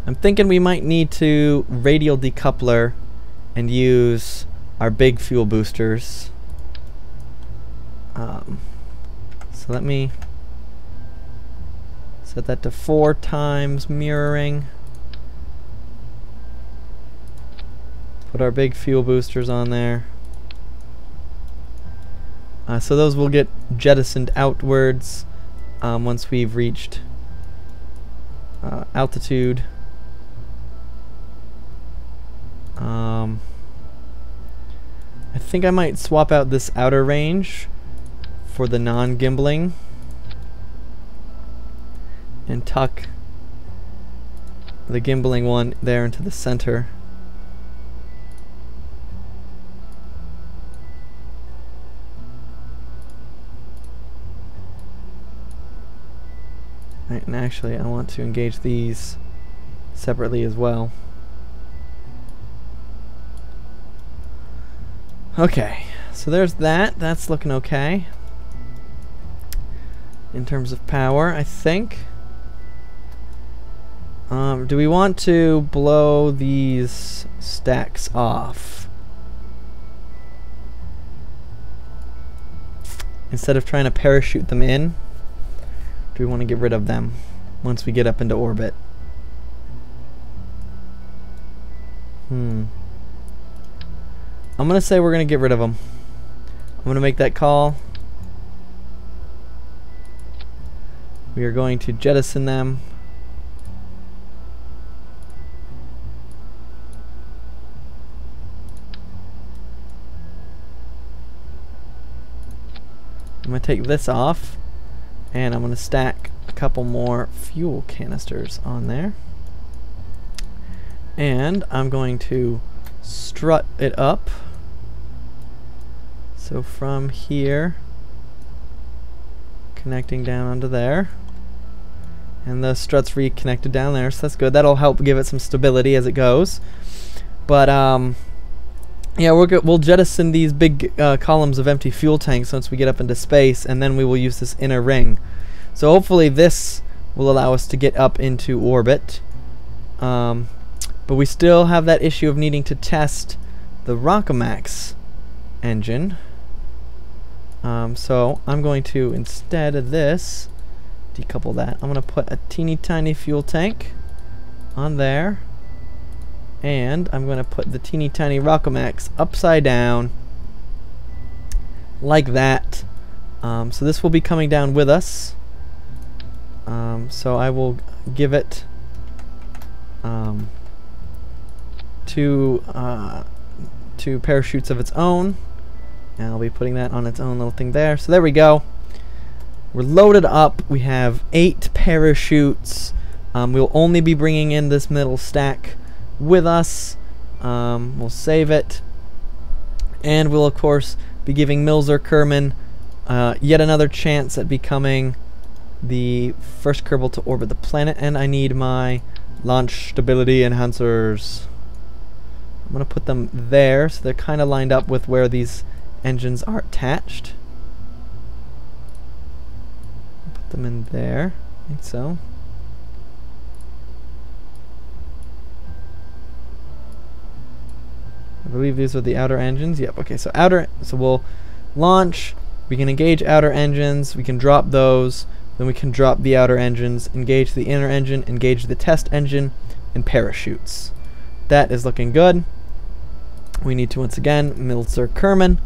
I'm thinking we might need to radial decoupler and use our big fuel boosters. So let me set that to 4 times mirroring. Put our big fuel boosters on there. So those will get jettisoned outwards once we've reached altitude. I think I might swap out this outer range for the non-gimbling and tuck the gimbling one there into the center. Right, and actually I want to engage these separately as well. Okay, so there's that. That's looking okay in terms of power, I think. Do we want to blow these stacks off instead of trying to parachute them in? Do we want to get rid of them once we get up into orbit? I'm going to say we're going to get rid of them. I'm going to make that call. We are going to jettison them. I'm going to take this off, and I'm going to stack a couple more fuel canisters on there. And I'm going to strut it up. So from here, connecting down onto there, and the strut's reconnected down there, so that's good. That'll help give it some stability as it goes. But yeah, we'll jettison these big columns of empty fuel tanks once we get up into space, and then we will use this inner ring. So hopefully this will allow us to get up into orbit. But we still have that issue of needing to test the Rockomax engine. So I'm going to, instead of this, decouple that. I'm going to put a teeny tiny fuel tank on there, and I'm going to put the teeny tiny Rockomax upside down like that. So this will be coming down with us. So I will give it two parachutes of its own, and I'll be putting that on its own little thing there. So there we go. We're loaded up. We have 8 parachutes. We'll only be bringing in this middle stack with us. We'll save it, and we'll of course be giving Milzer Kerman yet another chance at becoming the first Kerbal to orbit the planet. And I need my launch stability enhancers. I'm going to put them there so they're kind of lined up with where these engines are attached. Put them in there, like so. I believe these are the outer engines. Yep, okay, so we'll launch, we can engage outer engines, we can drop those, then we can drop the outer engines, engage the inner engine, engage the test engine, and parachutes. That is looking good. We need to once again Milzer Kerman,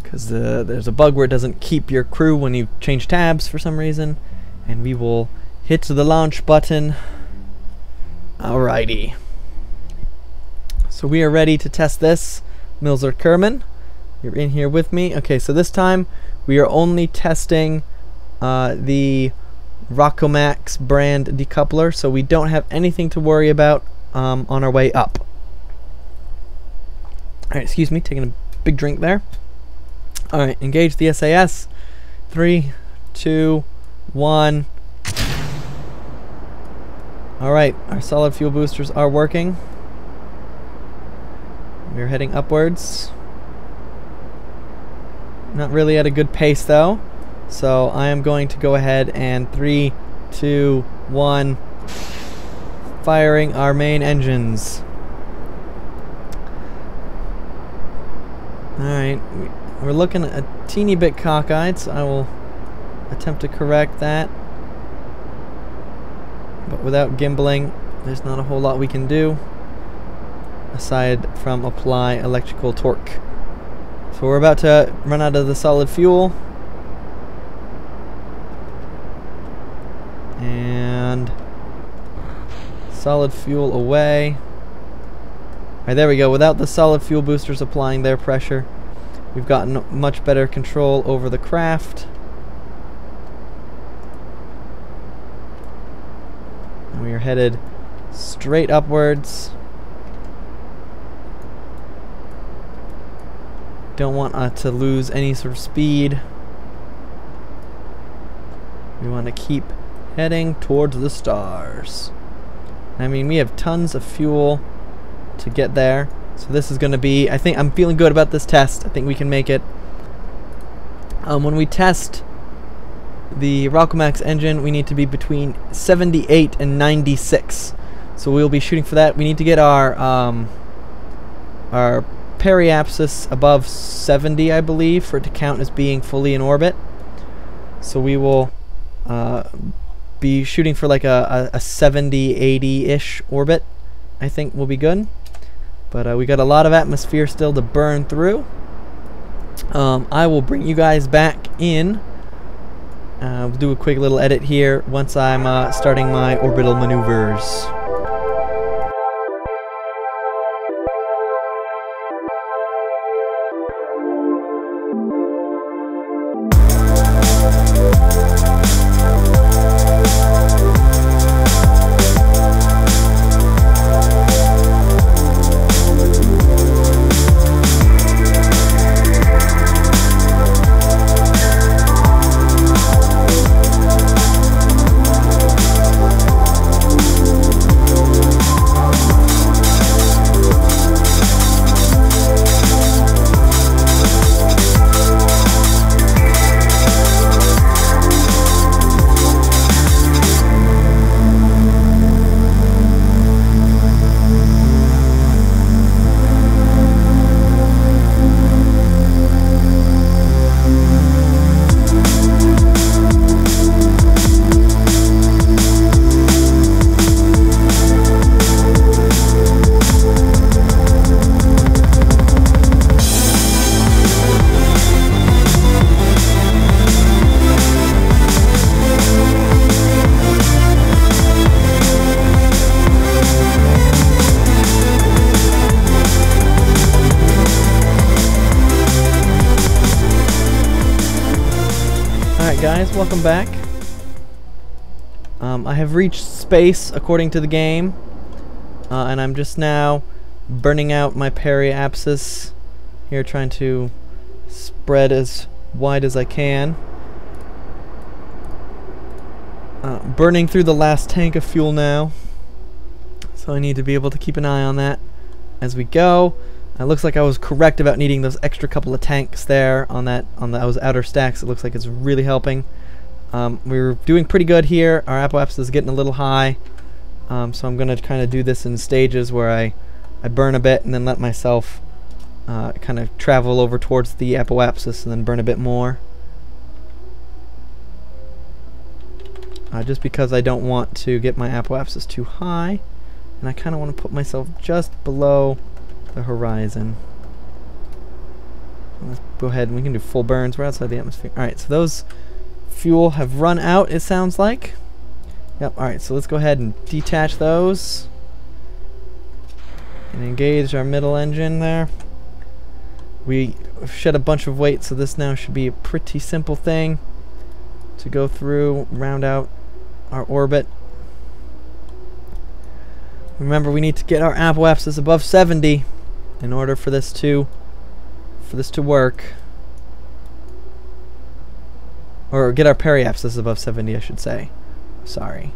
because there's a bug where it doesn't keep your crew when you change tabs for some reason. And we will hit the launch button. Alrighty. So we are ready to test this. Milzer Kerman, you're in here with me. Okay, so this time we are only testing the Rockomax brand decoupler, so we don't have anything to worry about on our way up. Alright, excuse me, taking a big drink there. Alright, engage the SAS. 3, 2, 1. Alright, our solid fuel boosters are working. We're heading upwards. Not really at a good pace though. So I am going to go ahead and 3, 2, 1. firing our main engines. Alright, we're looking a teeny bit cockeyed, so I will attempt to correct that. But without gimbling, there's not a whole lot we can do aside from apply electrical torque. So we're about to run out of the solid fuel. And solid fuel away. Alright, there we go. Without the solid fuel boosters applying their pressure, we've gotten much better control over the craft. And we are headed straight upwards. Don't want to lose any sort of speed. We want to keep heading towards the stars. I mean, we have tons of fuel to get there, so this is going to be, I think I'm feeling good about this test. I think we can make it. When we test the Rockomax engine, we need to be between 78 and 96, so we'll be shooting for that. We need to get our periapsis above 70, I believe, for it to count as being fully in orbit. So we will be shooting for like a 70-80-ish orbit. I think will be good. But we got a lot of atmosphere still to burn through. I will bring you guys back in. We'll do a quick little edit here once I'm starting my orbital maneuvers. Guys, welcome back. I have reached space according to the game, and I'm just now burning out my periapsis here, trying to spread as wide as I can. Burning through the last tank of fuel now, so I need to be able to keep an eye on that as we go. It looks like I was correct about needing those extra couple of tanks there on those outer stacks. It looks like it's really helping. We're doing pretty good here. Our apoapsis is getting a little high, so I'm going to kind of do this in stages where I burn a bit and then let myself kind of travel over towards the apoapsis and then burn a bit more. Just because I don't want to get my apoapsis too high, and I kind of want to put myself just below the horizon. Let's go ahead and we can do full burns. We're outside the atmosphere. Alright, so those fuel have run out, it sounds like. Yep, alright, so let's go ahead and detach those and engage our middle engine there. We shed a bunch of weight, so this now should be a pretty simple thing to go through, round out our orbit. Remember, we need to get our apoapsis above 70 in order for this to work, or get our periapsis above 70, I should say. Sorry.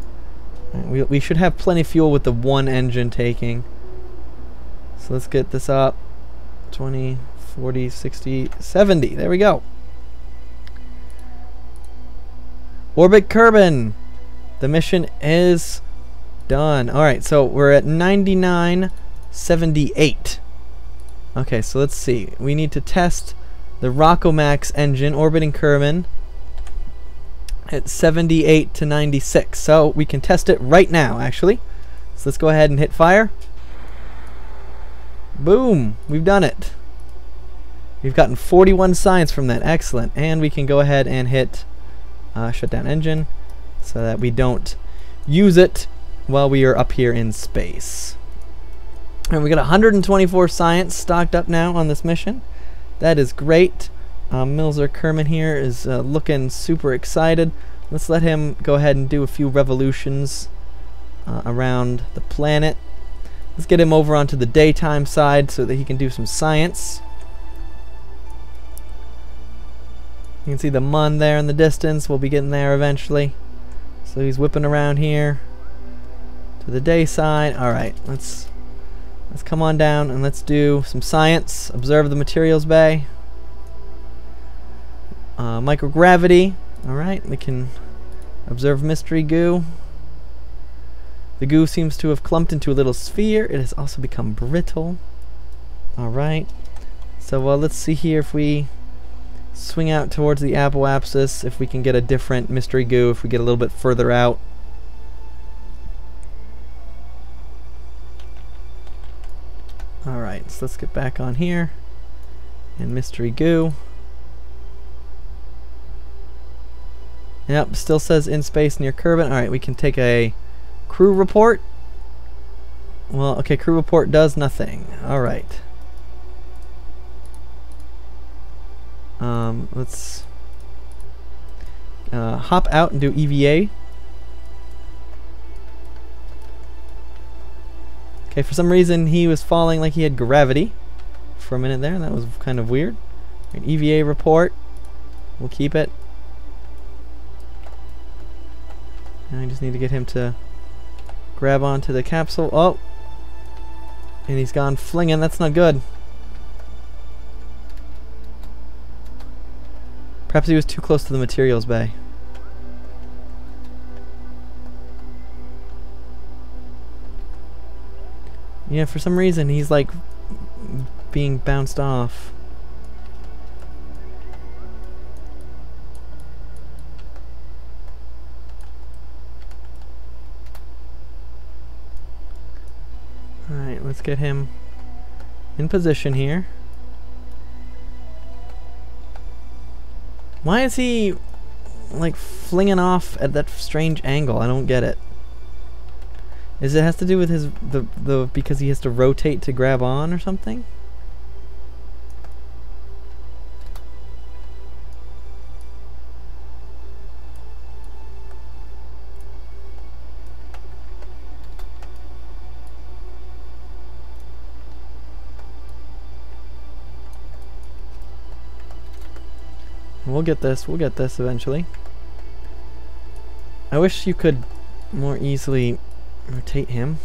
We should have plenty of fuel with the one engine taking. So let's get this up. 20, 40, 60, 70. There we go. Orbit Kerbal. The mission is Done. Alright, so we're at 9978. Okay, so let's see. We need to test the Rockomax engine orbiting Kerbal at 78 to 96. So we can test it right now, actually. So let's go ahead and hit fire. Boom! We've done it. We've gotten 41 science from that. Excellent. And we can go ahead and hit shut down engine so that we don't use it while we are up here in space. And we got 124 science stocked up now on this mission. That is great. Milzer Kerman here is looking super excited. Let's let him go ahead and do a few revolutions around the planet. Let's get him over onto the daytime side so that he can do some science. You can see the Mun there in the distance. We'll be getting there eventually. So he's whipping around here to the day side. Alright, let's come on down and let's do some science. Observe the materials bay. Microgravity. Alright, we can observe mystery goo. The goo seems to have clumped into a little sphere. It has also become brittle. Alright. So let's see here if we swing out towards the apoapsis, if we can get a different mystery goo, if we get a little bit further out. Alright, so let's get back on here. And mystery goo. Yep, still says in space near Kerbal. Alright, we can take a crew report. Well, okay, crew report does nothing. Alright. Let's hop out and do EVA. Okay, for some reason he was falling like he had gravity for a minute there. That was kind of weird. An EVA report. We'll keep it. And I just need to get him to grab onto the capsule. Oh! And he's gone flinging. That's not good. Perhaps he was too close to the materials bay. Yeah, for some reason he's like being bounced off. Alright, let's get him in position here. Why is he like flinging off at that strange angle? I don't get it. Is it has to do with his the because he has to rotate to grab on or something? We'll get this eventually. I wish you could more easily rotate him.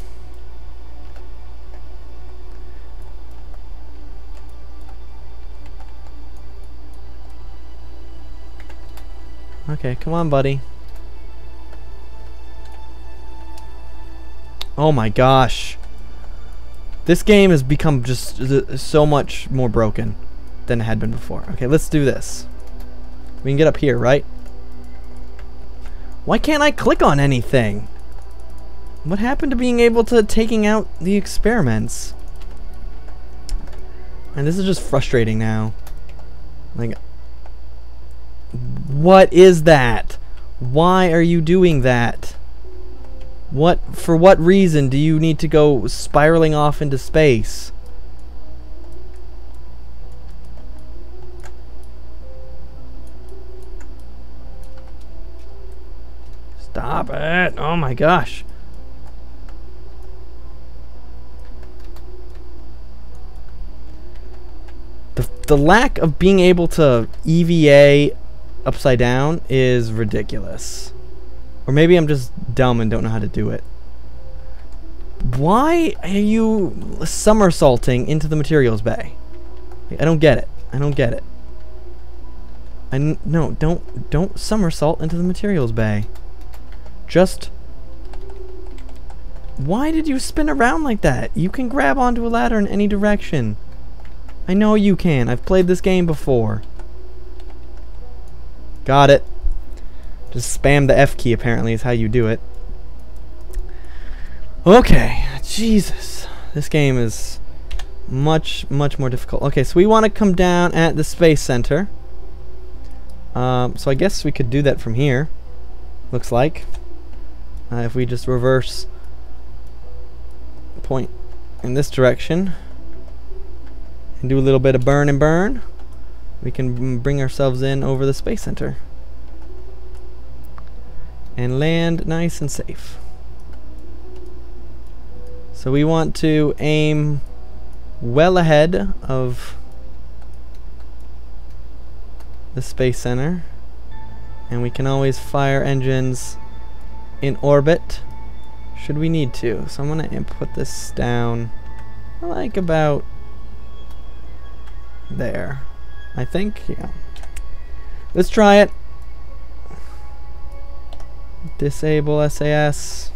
Okay, come on, buddy. Oh my gosh. This game has become just so much more broken than it had been before. Okay, let's do this. We can get up here, right? Why can't I click on anything? What happened to being able to taking out the experiments? And this is just frustrating now. Like, what is that? Why are you doing that? For what reason do you need to go spiraling off into space? Stop it! Oh my gosh. The lack of being able to EVA upside down is ridiculous. Or maybe I'm just dumb and don't know how to do it. Why are you somersaulting into the materials bay? I don't get it. I don't get it. No, don't somersault into the materials bay. Just Why did you spin around like that? You can grab onto a ladder in any direction. I know you can. I've played this game before. Got it. Just spam the F key, apparently, is how you do it. Okay. Jesus. This game is much more difficult. Okay, so we want to come down at the Space Center. So I guess we could do that from here. Looks like. If we just reverse point in this direction and do a little bit of burn and burn, we can bring ourselves in over the Space Center and land nice and safe. So we want to aim well ahead of the Space Center, and we can always fire engines in orbit should we need to. So I'm gonna put this down like about there, I think. Yeah, let's try it. Disable SAS.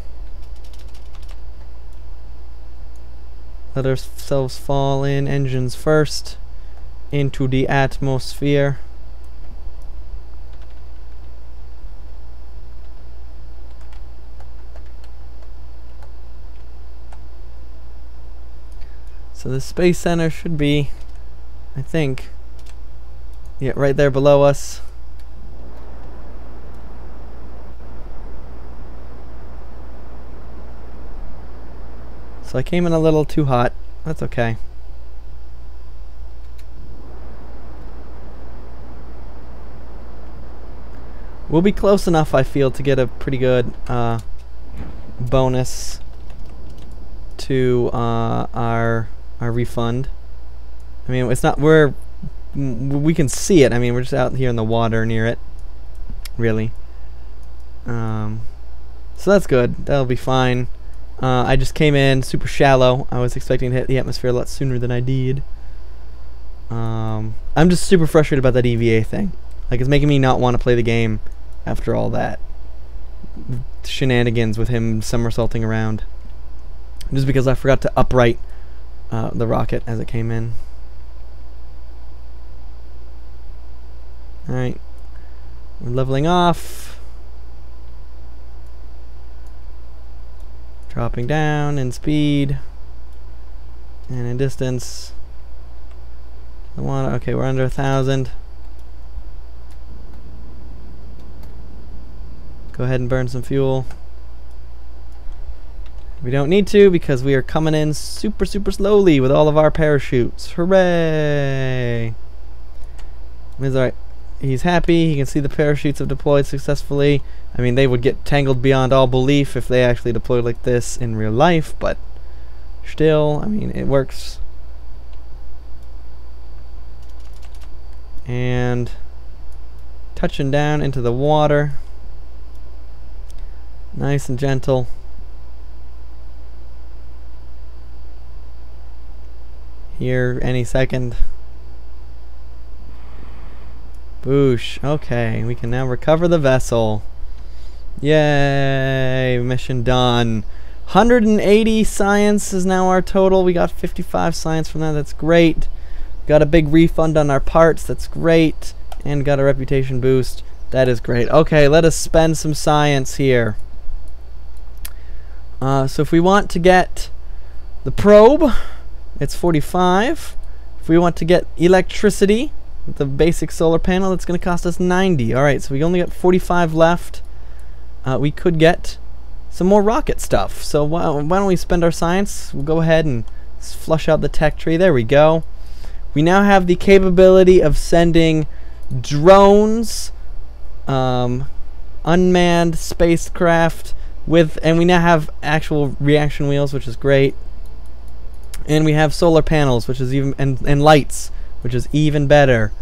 Let ourselves fall in engines first into the atmosphere. So the Space Center should be, I think, yeah, right there below us. So I came in a little too hot. That's okay. We'll be close enough, I feel, to get a pretty good bonus to our refund. I mean, it's not, we can see it. I mean, we're just out here in the water near it, really. So that's good. That'll be fine. I just came in super shallow. I was expecting to hit the atmosphere a lot sooner than I did. I'm just super frustrated about that EVA thing. Like, it's making me not want to play the game after all that shenanigans with him somersaulting around. Just because I forgot to upright the rocket as it came in. Alright. We're leveling off. Dropping down in speed. And in distance. Okay, we're under 1,000. Go ahead and burn some fuel. We don't need to because we are coming in super slowly with all of our parachutes. Hooray! He's alright. He's happy. He can see the parachutes have deployed successfully. I mean, they would get tangled beyond all belief if they actually deployed like this in real life, but still, I mean, it works. And touching down into the water. Nice and gentle. Here any second. Boosh. Okay, we can now recover the vessel. Yay! Mission done. 180 science is now our total. We got 55 science from that. That's great. Got a big refund on our parts. That's great. And got a reputation boost. That is great. Okay, let us spend some science here. So if we want to get the probe, it's 45. If we want to get electricity with the basic solar panel, it's going to cost us 90. Alright, so we only got 45 left. We could get some more rocket stuff. So why don't we spend our science? We'll go ahead and flush out the tech tree. There we go. We now have the capability of sending drones, unmanned spacecraft, and we now have actual reaction wheels, which is great. And we have solar panels, which is even, and lights, which is even better.